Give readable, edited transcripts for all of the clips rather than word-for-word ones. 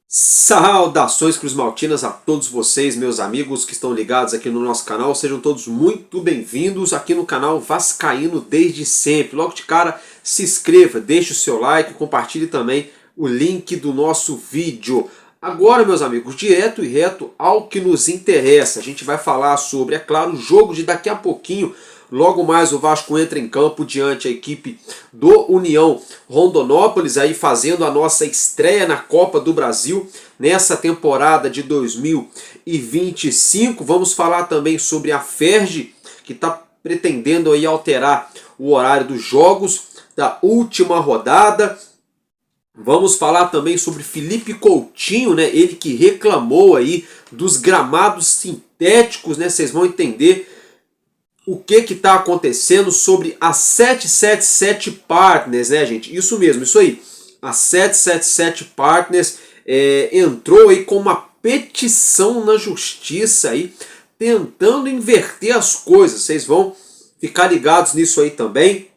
Saudações cruzmaltinas a todos vocês, meus amigos que estão ligados aqui no nosso canal. Sejam todos muito bem-vindos aqui no canal Vascaíno desde sempre. Logo de cara, se inscreva, deixe o seu like, compartilhe também o link do nosso vídeo. Agora, meus amigos, direto e reto ao que nos interessa. A gente vai falar sobre, é claro, o jogo de daqui a pouquinho. Logo mais o Vasco entra em campo diante a equipe do União Rondonópolis, aí fazendo a nossa estreia na Copa do Brasil nessa temporada de 2025. Vamos falar também sobre a Ferj, que está pretendendo aí alterar o horário dos jogos da última rodada. Vamos falar também sobre Felipe Coutinho, né? Ele que reclamou aí dos gramados sintéticos, né? Vocês vão entender o que está acontecendo sobre a 777 Partners, né, gente? Isso mesmo, isso aí. A 777 Partners entrou aí com uma petição na justiça aí, tentando inverter as coisas. Vocês vão ficar ligados nisso aí também.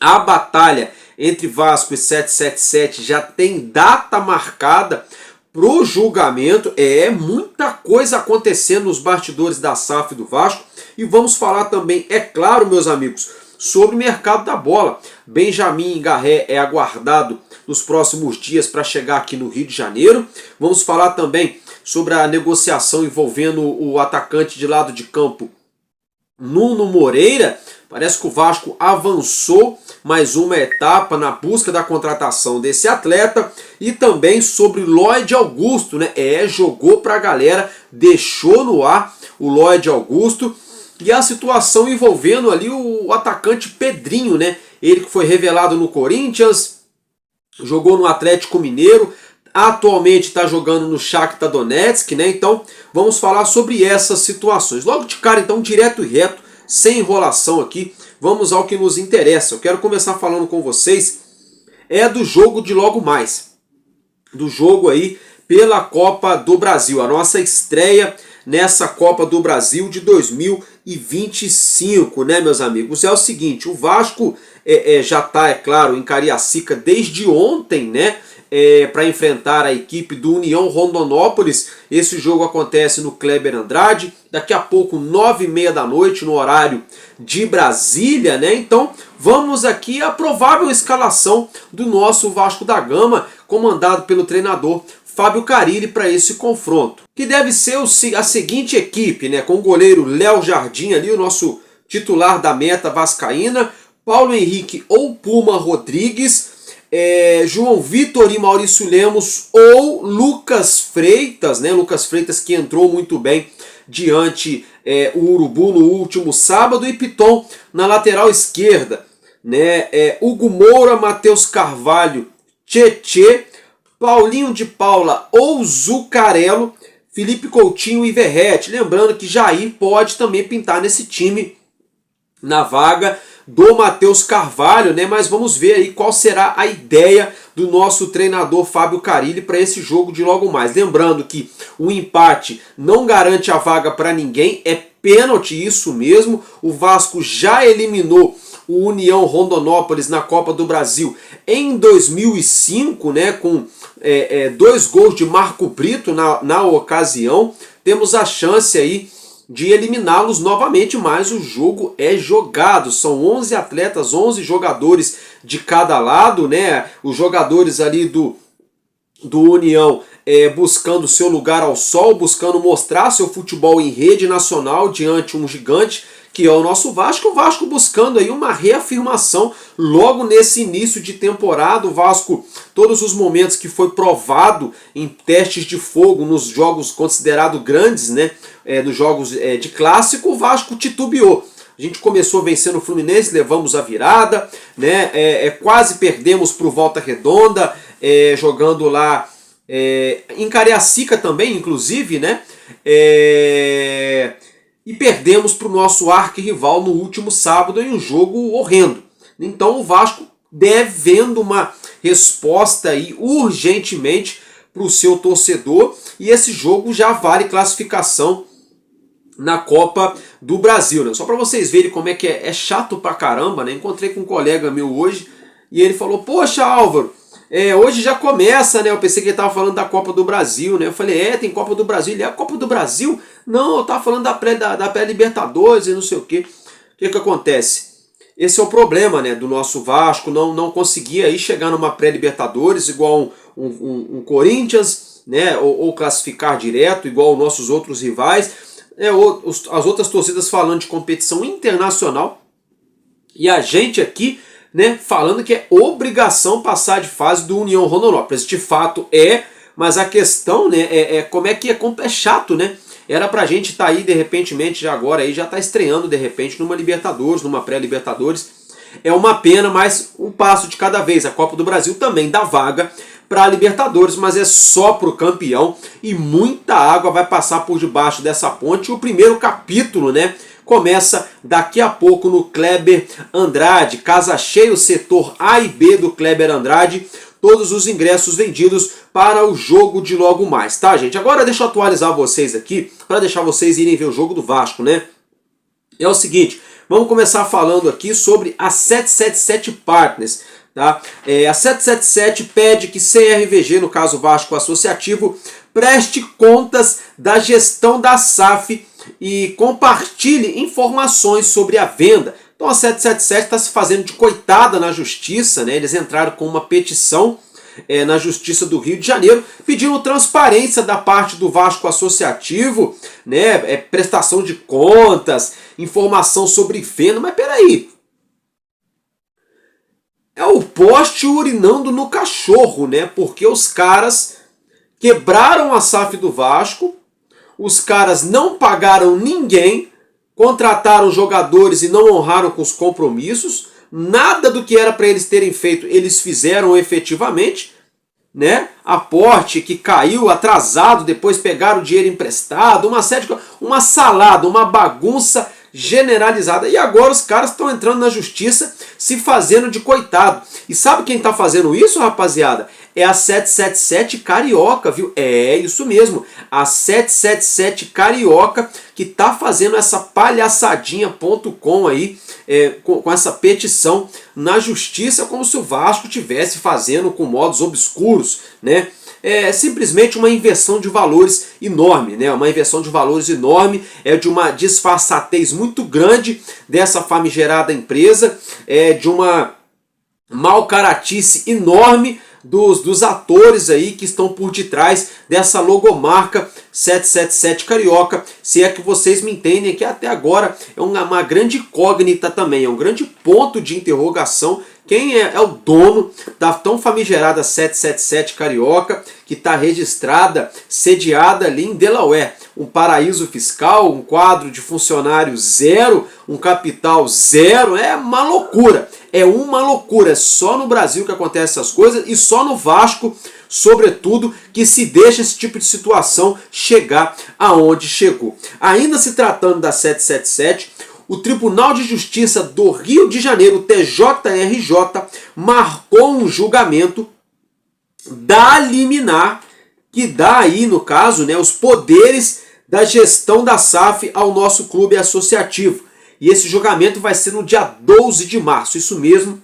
A batalha entre Vasco e 777 já tem data marcada pro julgamento. Muita coisa acontecendo nos bastidores da SAF do Vasco. E vamos falar também, é claro, meus amigos, sobre o mercado da bola. Benjamin Garré é aguardado nos próximos dias para chegar aqui no Rio de Janeiro. Vamos falar também sobre a negociação envolvendo o atacante de lado de campo, Nuno Moreira. Parece que o Vasco avançou mais uma etapa na busca da contratação desse atleta. E também sobre Lloyd Augusto, né? Jogou para a galera, deixou no ar o Lloyd Augusto. E a situação envolvendo ali o atacante Pedrinho, né? Ele que foi revelado no Corinthians, jogou no Atlético Mineiro, atualmente está jogando no Shakhtar Donetsk, né? Então vamos falar sobre essas situações. Logo de cara, então, direto e reto, sem enrolação aqui, vamos ao que nos interessa. Eu quero começar falando com vocês do jogo de logo mais. Do jogo aí pela Copa do Brasil, a nossa estreia nessa Copa do Brasil de 2025, né, meus amigos? É o seguinte, o Vasco já está, é claro, em Cariacica desde ontem, né, para enfrentar a equipe do União Rondonópolis. Esse jogo acontece no Kleber Andrade, daqui a pouco 9h30 da noite, no horário de Brasília, né? Então vamos aqui à provável escalação do nosso Vasco da Gama, comandado pelo treinador Fábio Carilli, para esse confronto, que deve ser a seguinte equipe, né? Com o goleiro Léo Jardim ali, o nosso titular da meta vascaína, Paulo Henrique ou Puma Rodrigues, João Vitor e Maurício Lemos ou Lucas Freitas, né? Lucas Freitas que entrou muito bem diante o Urubu no último sábado, e Piton na lateral esquerda, né? Hugo Moura, Matheus Carvalho, Tietê, Paulinho de Paula ou Zucarello, Felipe Coutinho e Verrete. Lembrando que Jair pode também pintar nesse time na vaga do Matheus Carvalho, né? Mas vamos ver aí qual será a ideia do nosso treinador Fábio Carilli para esse jogo de logo mais. Lembrando que o empate não garante a vaga para ninguém, é pênalti, isso mesmo. O Vasco já eliminou o União Rondonópolis na Copa do Brasil em 2005, né, com 2 gols de Marco Brito na ocasião. Temos a chance aí de eliminá-los novamente, mas o jogo é jogado. São 11 atletas, 11 jogadores de cada lado, né? Os jogadores ali do União buscando seu lugar ao sol, buscando mostrar seu futebol em rede nacional diante um gigante que é o nosso Vasco. O Vasco buscando aí uma reafirmação logo nesse início de temporada. O Vasco, todos os momentos que foi provado em testes de fogo nos jogos considerados grandes, né, nos jogos de clássico, o Vasco titubeou. A gente começou vencendo o Fluminense, levamos a virada, né, quase perdemos para o Volta Redonda, jogando lá em Cariacica também, inclusive, né, e perdemos para o nosso arquirrival no último sábado em um jogo horrendo. Então o Vasco devendo uma resposta aí urgentemente para o seu torcedor, e esse jogo já vale classificação na Copa do Brasil, né? Só para vocês verem como é que é chato pra caramba, né? Encontrei com um colega meu hoje e ele falou: poxa, Álvaro, hoje já começa, né? Eu pensei que ele estava falando da Copa do Brasil, né? Eu falei: tem Copa do Brasil. Ele: a Copa do Brasil? Não, eu estava falando da pré-Libertadores e não sei o quê. O que acontece? Esse é o problema, né, do nosso Vasco, não conseguia aí chegar numa pré-Libertadores igual um Corinthians, né? Ou classificar direto igual os nossos outros rivais. As outras torcidas falando de competição internacional e a gente aqui, né, falando que é obrigação passar de fase do União Rondonópolis. De fato mas a questão, né, como é que é chato, né? Era pra gente estar aí de repentemente já agora aí já tá estreando de repente numa Libertadores, numa pré-Libertadores. É uma pena, mas um passo de cada vez. A Copa do Brasil também dá vaga para a Libertadores, mas é só para o campeão e muita água vai passar por debaixo dessa ponte. O primeiro capítulo, né, começa daqui a pouco no Kleber Andrade, casa cheia, o setor A e B do Kleber Andrade, todos os ingressos vendidos para o jogo de logo mais, tá, gente? Agora deixa eu atualizar vocês aqui, para deixar vocês irem ver o jogo do Vasco, né? É o seguinte, vamos começar falando aqui sobre a 777 Partners. Tá? A 777 pede que CRVG, no caso Vasco Associativo, preste contas da gestão da SAF e compartilhe informações sobre a venda. Então a 777 está se fazendo de coitada na justiça, né? Eles entraram com uma petição na Justiça do Rio de Janeiro, pedindo transparência da parte do Vasco Associativo, né? Prestação de contas, informação sobre venda, mas peraí. É o poste urinando no cachorro, né? Porque os caras quebraram a SAF do Vasco, os caras não pagaram ninguém, contrataram jogadores e não honraram com os compromissos, nada do que era para eles terem feito eles fizeram efetivamente, né? Aporte que caiu atrasado, depois pegaram o dinheiro emprestado, uma salada, uma bagunça generalizada. E agora os caras estão entrando na justiça se fazendo de coitado. E sabe quem está fazendo isso, rapaziada? É a 777 Carioca, viu? É isso mesmo, a 777 Carioca que está fazendo essa palhaçadinha.com aí, com essa petição na justiça, como se o Vasco tivesse fazendo com modos obscuros, né? É simplesmente uma inversão de valores enorme, né? Uma inversão de valores enorme, de uma disfarçatez muito grande dessa famigerada empresa, de uma malcaratice enorme dos atores aí que estão por detrás dessa logomarca 777 Carioca, se é que vocês me entendem, que até agora é uma grande incógnita também, é um grande ponto de interrogação. Quem é o dono da tão famigerada 777 Carioca, que está registrada, sediada ali em Delaware? Um paraíso fiscal, um quadro de funcionário zero, um capital zero, é uma loucura. É uma loucura, é só no Brasil que acontecem essas coisas e só no Vasco, sobretudo, que se deixa esse tipo de situação chegar aonde chegou. Ainda se tratando da 777, o Tribunal de Justiça do Rio de Janeiro, TJRJ, marcou um julgamento da liminar que dá aí, no caso, né, os poderes da gestão da SAF ao nosso clube associativo. E esse julgamento vai ser no dia 12 de março, isso mesmo,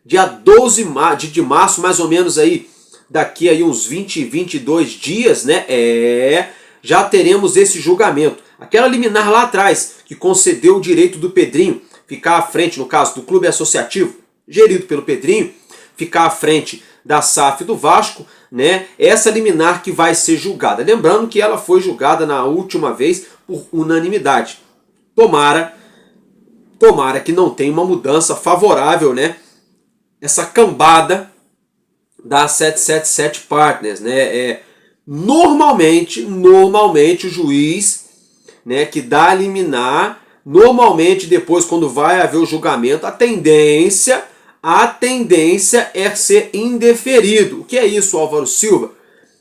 dia 12 de março, mais ou menos aí, daqui aí uns 20, 22 dias, né, já teremos esse julgamento. Aquela liminar lá atrás, que concedeu o direito do Pedrinho ficar à frente, no caso do clube associativo, gerido pelo Pedrinho, ficar à frente da SAF do Vasco, né? Essa liminar que vai ser julgada. Lembrando que ela foi julgada na última vez por unanimidade. Tomara que não tenha uma mudança favorável, né? Essa cambada da 777 Partners, né? Normalmente o juiz, né, que dá a liminar, normalmente depois quando vai haver o julgamento, a tendência é ser indeferido. O que é isso, Álvaro Silva?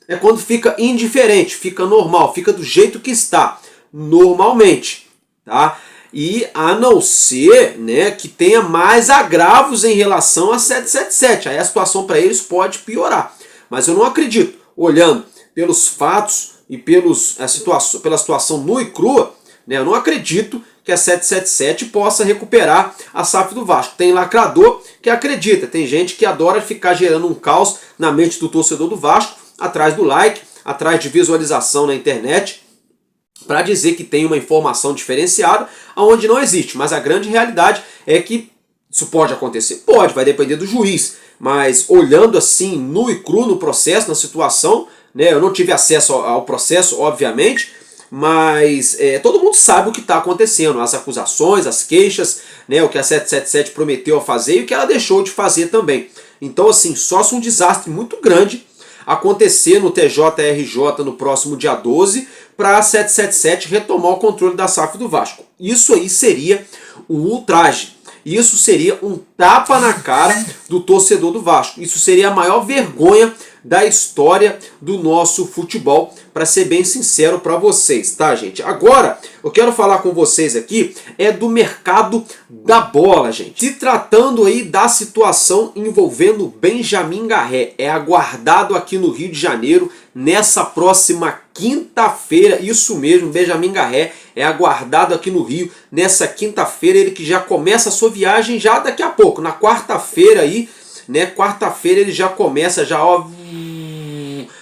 É quando fica indiferente, fica normal, fica do jeito que está, normalmente, tá? E a não ser, né, que tenha mais agravos em relação a 777, aí a situação para eles pode piorar. Mas eu não acredito. olhando pelos fatos e pela situação nua e crua, né, eu não acredito que a 777 possa recuperar a SAF do Vasco. Tem lacrador que acredita, tem gente que adora ficar gerando um caos na mente do torcedor do Vasco, atrás do like, atrás de visualização na internet, para dizer que tem uma informação diferenciada, onde não existe. Mas a grande realidade é que isso pode acontecer? Pode, vai depender do juiz. Mas olhando assim, nu e cru no processo, na situação, né, eu não tive acesso ao processo, obviamente, mas todo mundo sabe o que está acontecendo, as acusações, as queixas, né, o que a 777 prometeu a fazer e o que ela deixou de fazer também. Então, assim, só se um desastre muito grande acontecer no TJRJ no próximo dia 12 para a 777 retomar o controle da SAF do Vasco. Isso aí seria um ultraje. Isso seria um tapa na cara do torcedor do Vasco. Isso seria a maior vergonha da história do nosso futebol, para ser bem sincero para vocês, tá, gente? Agora, eu quero falar com vocês aqui do mercado da bola, gente. Se tratando aí da situação envolvendo Benjamin Garré, é aguardado aqui no Rio de Janeiro nessa próxima quinta-feira, isso mesmo, Benjamin Garré é aguardado aqui no Rio nessa quinta-feira, ele que já começa a sua viagem já daqui a pouco, na quarta-feira aí, né? Quarta-feira ele já começa,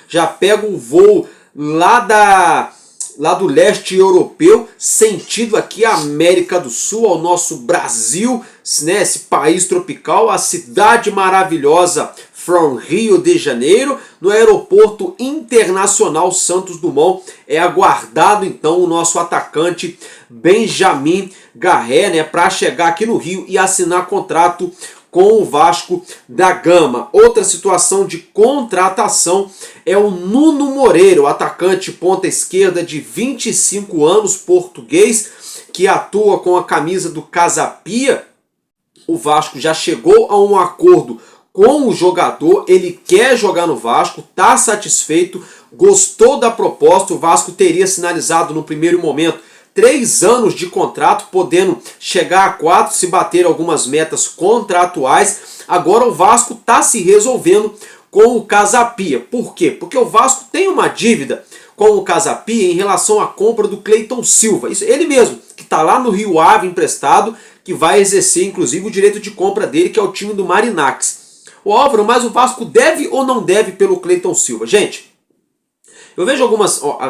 já pega um voo lá do leste europeu, sentido aqui a América do Sul, ao nosso Brasil, né? Esse país tropical, a cidade maravilhosa from Rio de Janeiro, no aeroporto internacional Santos Dumont, é aguardado então o nosso atacante Benjamin Garré, né, para chegar aqui no Rio e assinar contrato com o Vasco da Gama. Outra situação de contratação é o Nuno Moreira, o atacante ponta esquerda de 25 anos, português, que atua com a camisa do Casa Pia. O Vasco já chegou a um acordo com o jogador, ele quer jogar no Vasco, está satisfeito, gostou da proposta. O Vasco teria sinalizado no primeiro momento 3 anos de contrato, podendo chegar a 4 se bater algumas metas contratuais. Agora o Vasco está se resolvendo com o Casa Pia. Por quê? Porque o Vasco tem uma dívida com o Casa Pia em relação à compra do Cleiton Silva. Isso, ele mesmo, que está lá no Rio Ave emprestado, que vai exercer inclusive o direito de compra dele, que é o time do Marinax. Ô Álvaro, mas o Vasco deve ou não deve pelo Cleiton Silva? Gente, eu vejo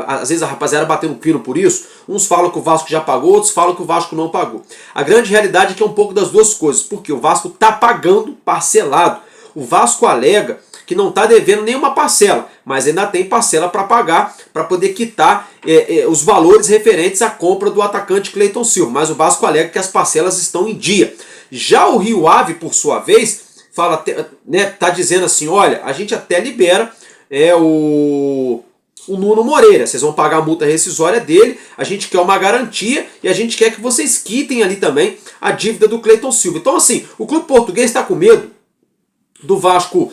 às vezes a rapaziada batendo pino por isso, uns falam que o Vasco já pagou, outros falam que o Vasco não pagou. A grande realidade é que é um pouco das duas coisas, porque o Vasco está pagando parcelado. O Vasco alega que não está devendo nenhuma parcela, mas ainda tem parcela para pagar, para poder quitar os valores referentes à compra do atacante Cleiton Silva. Mas o Vasco alega que as parcelas estão em dia. Já o Rio Ave, por sua vez, tá dizendo assim, olha, a gente até libera o Nuno Moreira, vocês vão pagar a multa rescisória dele, a gente quer uma garantia e a gente quer que vocês quitem ali também a dívida do Cleiton Silva. Então assim, o clube português está com medo do Vasco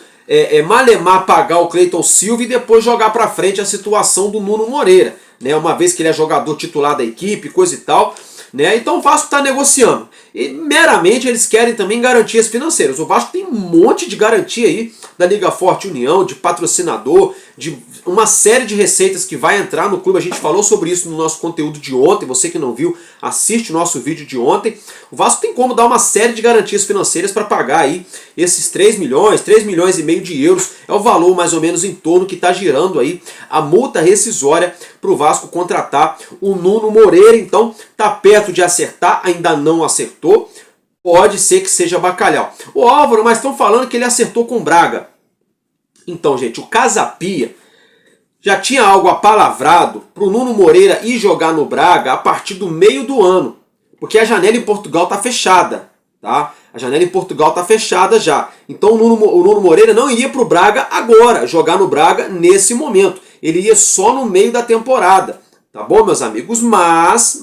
malemar pagar o Cleiton Silva e depois jogar para frente a situação do Nuno Moreira, né? Uma vez que ele é jogador titular da equipe, coisa e tal, né? Então o Vasco está negociando. E meramente eles querem também garantias financeiras. O Vasco tem um monte de garantia aí da Liga Forte União, de patrocinador, de uma série de receitas que vai entrar no clube. A gente falou sobre isso no nosso conteúdo de ontem. Você que não viu, assiste o nosso vídeo de ontem. O Vasco tem como dar uma série de garantias financeiras para pagar aí esses 3 milhões e meio de euros. É o valor mais ou menos em torno que está girando aí a multa rescisória para o Vasco contratar o Nuno Moreira. Então tá perto de acertar, ainda não acertou. Pode ser que seja bacalhau. Ô Álvaro, mas estão falando que ele acertou com o Braga. Então, gente, o Casa Pia já tinha algo apalavrado para o Nuno Moreira ir jogar no Braga a partir do meio do ano. Porque a janela em Portugal está fechada. Tá? A janela em Portugal está fechada já. Então o Nuno Moreira não iria para o Braga agora, jogar no Braga nesse momento. Ele ia só no meio da temporada. Tá bom, meus amigos? Mas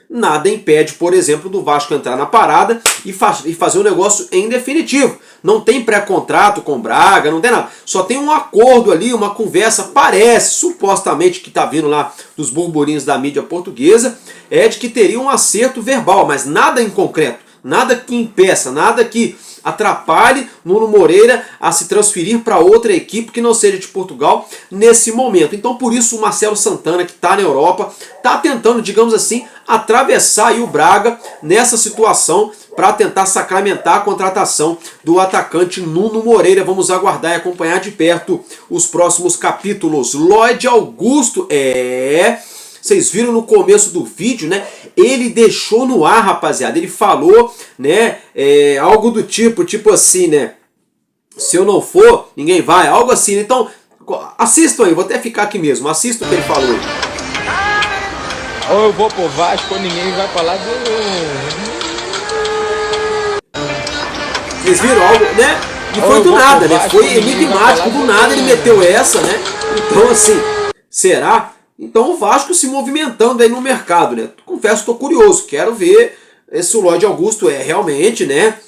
nada impede, por exemplo, do Vasco entrar na parada e fazer um negócio em definitivo. Não tem pré-contrato com o Braga, não tem nada. Só tem um acordo ali, uma conversa, parece, supostamente, que está vindo lá dos burburinhos da mídia portuguesa, de que teria um acerto verbal, mas nada em concreto. Nada que impeça, nada que atrapalhe Nuno Moreira a se transferir para outra equipe que não seja de Portugal nesse momento. Então por isso o Marcelo Santana, que está na Europa, está tentando, digamos assim, atravessar aí o Braga nessa situação para tentar sacramentar a contratação do atacante Nuno Moreira. Vamos aguardar e acompanhar de perto os próximos capítulos. Lloyd Augusto, vocês viram no começo do vídeo, né? Ele deixou no ar, rapaziada. Ele falou, né? Algo do tipo assim, né? Se eu não for, ninguém vai. Algo assim. Então, assistam aí. Vou até ficar aqui mesmo. Assistam o que ele falou aí. Ou eu vou pro Vasco ou ninguém vai falar do... Vocês viram algo, né? E foi do nada, né? Foi enigmático. Do nada ele meteu essa, né? Então, assim, será? Então o Vasco se movimentando aí no mercado, né? Confesso que estou curioso, quero ver se o Lloyd Augusto é realmente, né,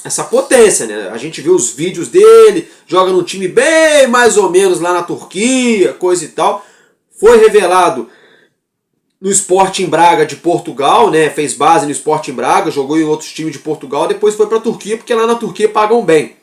essa potência, né? A gente viu os vídeos dele, joga num time bem mais ou menos lá na Turquia, coisa e tal. Foi revelado no Sporting Braga de Portugal, né? Fez base no Sporting Braga, jogou em outros times de Portugal, depois foi para a Turquia, porque lá na Turquia pagam bem,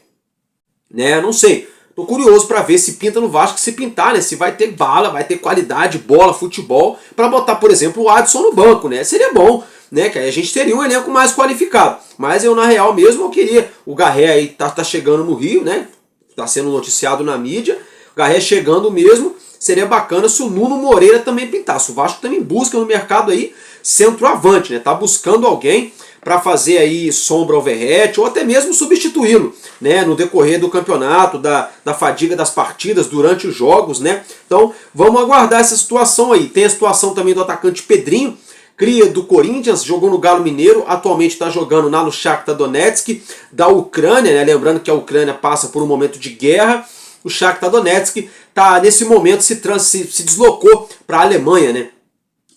né? Não sei. Tô curioso para ver se pinta no Vasco, se pintar, né? Se vai ter bala, vai ter qualidade, bola, futebol, para botar, por exemplo, o Adson no banco, né? Seria bom, né? Que aí a gente teria um elenco mais qualificado. Mas eu, na real mesmo, eu queria... O Garré aí tá chegando no Rio, né? Tá sendo noticiado na mídia. O Garré chegando mesmo. Seria bacana se o Nuno Moreira também pintasse. O Vasco também busca no mercado aí centroavante, né? Tá buscando alguém para fazer aí sombra ao Verratti, ou até mesmo substituí-lo, né, no decorrer do campeonato, da fadiga das partidas, durante os jogos, né? Então vamos aguardar essa situação aí. Tem a situação também do atacante Pedrinho, cria do Corinthians, jogou no Galo Mineiro, atualmente está jogando lá no Shakhtar Donetsk, da Ucrânia, né? Lembrando que a Ucrânia passa por um momento de guerra. O Shakhtar Donetsk tá, nesse momento se deslocou para a Alemanha, né?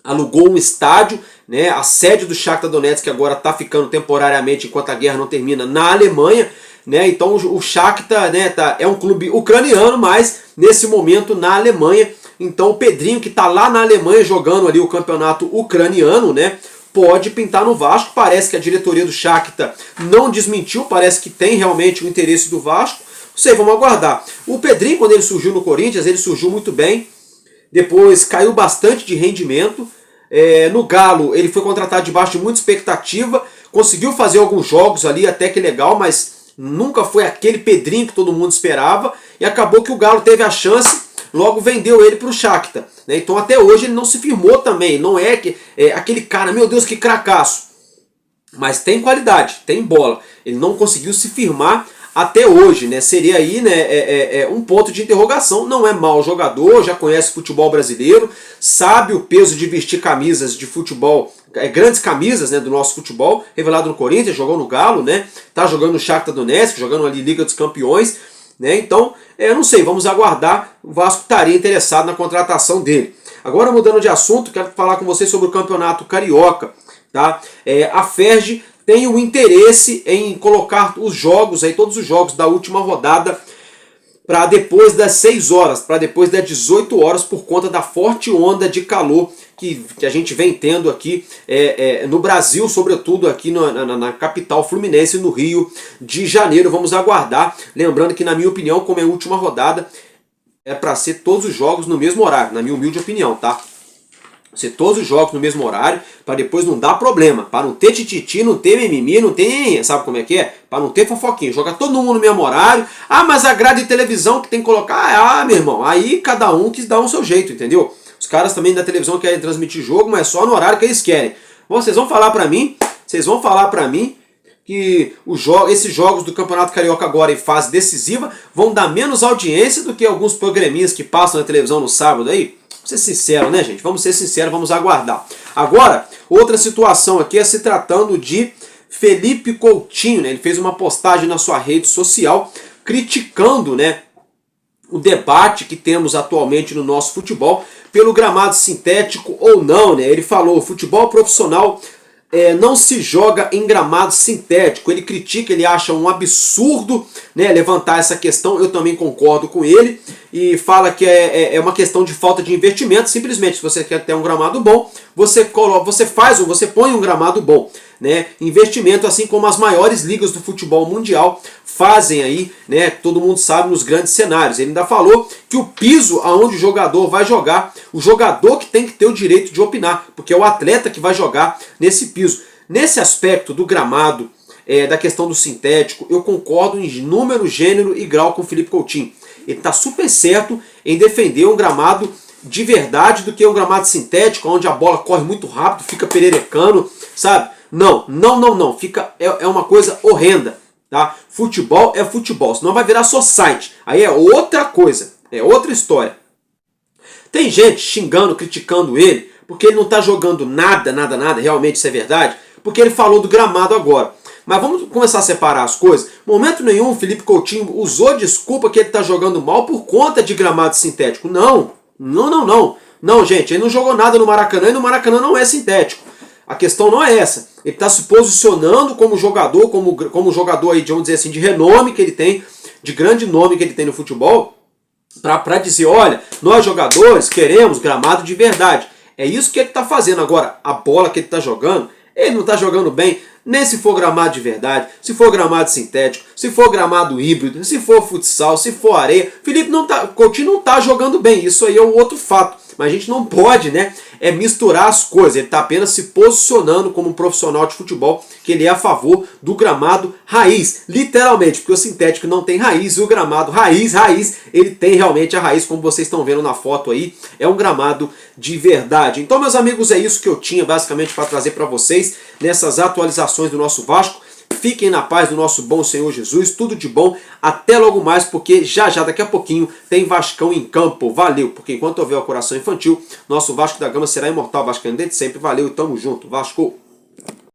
Alugou um estádio, né? A sede do Shakhtar Donetsk agora está ficando temporariamente, enquanto a guerra não termina, na Alemanha, né? Então o Shakhtar, né, é um clube ucraniano, mas nesse momento na Alemanha. Então o Pedrinho, que está lá na Alemanha jogando ali o campeonato ucraniano, né, pode pintar no Vasco. Parece que a diretoria do Shakhtar não desmentiu, parece que tem realmente o interesse do Vasco. Não sei, vamos aguardar. O Pedrinho, quando ele surgiu no Corinthians, ele surgiu muito bem. Depois caiu bastante de rendimento. No Galo ele foi contratado debaixo de muita expectativa. Conseguiu fazer alguns jogos ali até que legal, mas nunca foi aquele Pedrinho que todo mundo esperava. E acabou que o Galo teve a chance, logo vendeu ele para o Shakhtar, né? Então até hoje ele não se firmou também. Não é aquele cara, meu Deus, que cracaço. Mas tem qualidade, tem bola. Ele não conseguiu se firmar até hoje, né? Seria aí, né, um ponto de interrogação. Não é mau jogador, já conhece futebol brasileiro, sabe o peso de vestir camisas de futebol, grandes camisas, né, do nosso futebol, revelado no Corinthians, jogou no Galo, né? Tá jogando no Shakhtar Donetsk, jogando ali Liga dos Campeões, né? Então, eu não sei, vamos aguardar. O Vasco estaria interessado na contratação dele. Agora, mudando de assunto, quero falar com vocês sobre o Campeonato Carioca, tá? A Ferg tem o interesse em colocar os jogos, aí, todos os jogos da última rodada, para depois das 6 horas, para depois das 18 horas, por conta da forte onda de calor que a gente vem tendo aqui no Brasil, sobretudo aqui na capital fluminense, no Rio de Janeiro. Vamos aguardar. Lembrando que, na minha opinião, como é a última rodada, é para ser todos os jogos no mesmo horário, na minha humilde opinião, tá? Ser todos os jogos no mesmo horário, para depois não dar problema, para não ter tititi, não ter mimimi, não ter, sabe como é que é? Para não ter fofoquinha, joga todo mundo no mesmo horário. Ah, mas a grade de televisão que tem que colocar, meu irmão, aí cada um quis dar o seu jeito, entendeu? Os caras também da televisão querem transmitir jogo, mas só no horário que eles querem. Bom, vocês vão falar para mim que esses jogos do Campeonato Carioca agora em fase decisiva vão dar menos audiência do que alguns programinhas que passam na televisão no sábado aí? Vamos ser sincero, né, gente? Vamos ser sinceros, vamos aguardar. Agora, outra situação aqui é se tratando de Felipe Coutinho, né? Ele fez uma postagem na sua rede social criticando, né, o debate que temos atualmente no nosso futebol pelo gramado sintético ou não, né? Ele falou: futebol profissional não se joga em gramado sintético. Ele critica, ele acha um absurdo, né, levantar essa questão. Eu também concordo com ele. e fala que é uma questão de falta de investimento. Simplesmente, se você quer ter um gramado bom, você põe um gramado bom, né? Investimento, assim como as maiores ligas do futebol mundial fazem aí, né? Todo mundo sabe, nos grandes cenários. Ele ainda falou que o piso aonde o jogador vai jogar, o jogador que tem que ter o direito de opinar, porque é o atleta que vai jogar nesse piso. Nesse aspecto do gramado, da questão do sintético, eu concordo em número, gênero e grau com o Felipe Coutinho. Ele está super certo em defender um gramado de verdade do que um gramado sintético, onde a bola corre muito rápido, fica pererecando, sabe? Não. É uma coisa horrenda, tá? Futebol é futebol, senão vai virar society. Aí é outra coisa, é outra história. Tem gente xingando, criticando ele, porque ele não está jogando nada, realmente isso é verdade, porque ele falou do gramado agora. Mas vamos começar a separar as coisas. Momento nenhum o Felipe Coutinho usou desculpa que ele está jogando mal por conta de gramado sintético. Não, gente, ele não jogou nada no Maracanã e no Maracanã não é sintético. A questão não é essa. Ele está se posicionando como jogador, como jogador aí, vamos dizer assim, de renome que ele tem, de grande nome que ele tem no futebol, para dizer, olha, nós jogadores queremos gramado de verdade. É isso que ele está fazendo. Agora, a bola que ele está jogando, ele não está jogando bem, nem se for gramado de verdade, se for gramado sintético, se for gramado híbrido, se for futsal, se for areia. Coutinho não está jogando bem, isso aí é um outro fato. Mas a gente não pode, né, misturar as coisas. Ele está apenas se posicionando como um profissional de futebol, que ele é a favor do gramado raiz, literalmente, porque o sintético não tem raiz, e o gramado raiz, ele tem realmente a raiz, como vocês estão vendo na foto aí, é um gramado de verdade. Então, meus amigos, é isso que eu tinha basicamente para trazer para vocês nessas atualizações do nosso Vasco. Fiquem na paz do nosso bom Senhor Jesus, tudo de bom, até logo mais, porque já daqui a pouquinho tem Vascão em campo. Valeu, porque enquanto houver o coração infantil, nosso Vasco da Gama será imortal, Vascaíno desde sempre. Valeu e tamo junto, Vasco!